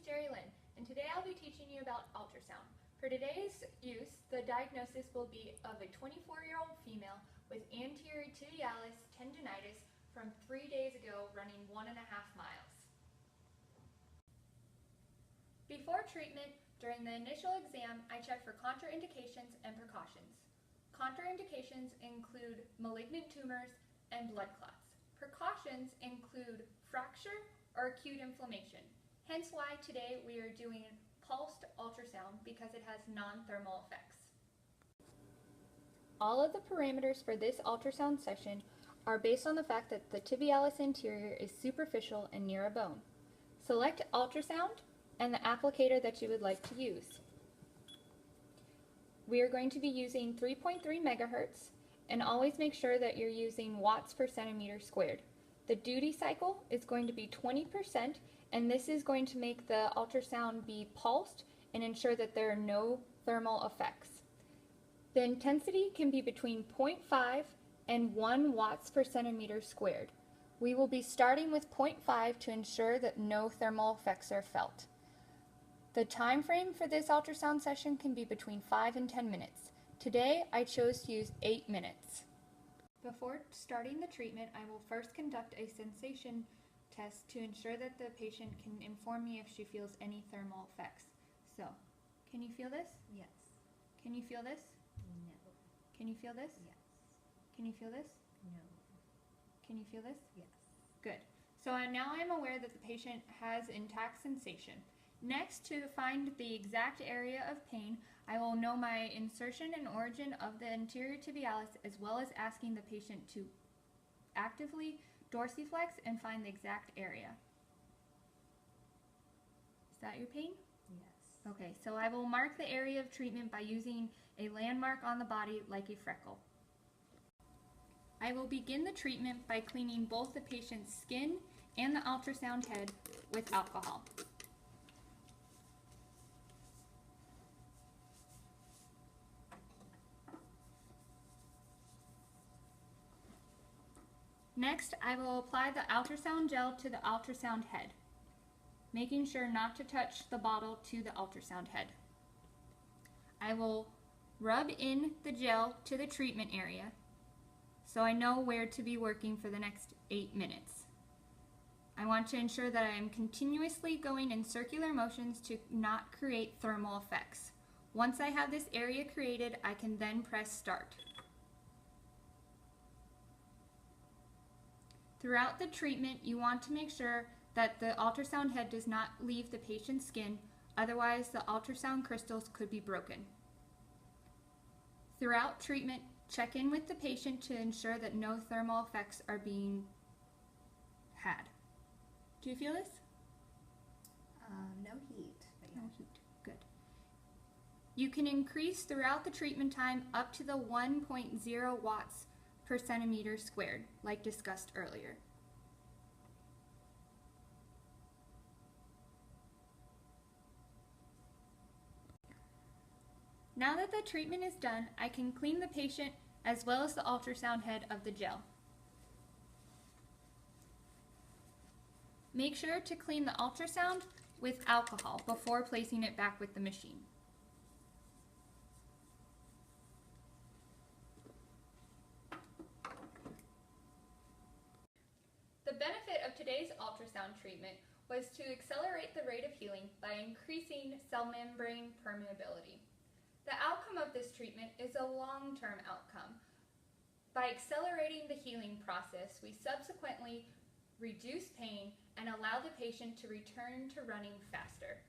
Jerry Lynn, and today I'll be teaching you about ultrasound. For today's use, the diagnosis will be of a 24-year-old female with anterior tibialis tendinitis from 3 days ago running 1.5 miles. Before treatment, during the initial exam, I check for contraindications and precautions. Contraindications include malignant tumors and blood clots. Precautions include fracture or acute inflammation. Hence why today we are doing pulsed ultrasound because it has non-thermal effects. All of the parameters for this ultrasound session are based on the fact that the tibialis anterior is superficial and near a bone. Select ultrasound and the applicator that you would like to use. We are going to be using 3.3 megahertz, and always make sure that you're using watts per centimeter squared. The duty cycle is going to be 20%, and this is going to make the ultrasound be pulsed and ensure that there are no thermal effects. The intensity can be between 0.5 and 1 watts per centimeter squared. We will be starting with 0.5 to ensure that no thermal effects are felt. The time frame for this ultrasound session can be between 5 and 10 minutes. Today, I chose to use 8 minutes. Before starting the treatment, I will first conduct a sensation test to ensure that the patient can inform me if she feels any thermal effects. So, can you feel this? Yes. Can you feel this? No. Can you feel this? Yes. Can you feel this? No. Can you feel this? Yes. Good. So now I'm aware that the patient has intact sensation. Next, to find the exact area of pain, I will know my insertion and origin of the anterior tibialis, as well as asking the patient to actively dorsiflex and find the exact area. Is that your pain? Yes. Okay, so I will mark the area of treatment by using a landmark on the body like a freckle. I will begin the treatment by cleaning both the patient's skin and the ultrasound head with alcohol. Next, I will apply the ultrasound gel to the ultrasound head, making sure not to touch the bottle to the ultrasound head. I will rub in the gel to the treatment area so I know where to be working for the next 8 minutes. I want to ensure that I am continuously going in circular motions to not create thermal effects. Once I have this area created, I can then press start. Throughout the treatment, you want to make sure that the ultrasound head does not leave the patient's skin, otherwise the ultrasound crystals could be broken. Throughout treatment, check in with the patient to ensure that no thermal effects are being had. Do you feel this? No heat. No heat. Good. You can increase throughout the treatment time up to the 1.0 watts per centimeter squared, like discussed earlier. Now that the treatment is done, I can clean the patient as well as the ultrasound head of the gel. Make sure to clean the ultrasound with alcohol before placing it back with the machine. The benefit of today's ultrasound treatment was to accelerate the rate of healing by increasing cell membrane permeability. The outcome of this treatment is a long-term outcome. By accelerating the healing process, we subsequently reduce pain and allow the patient to return to running faster.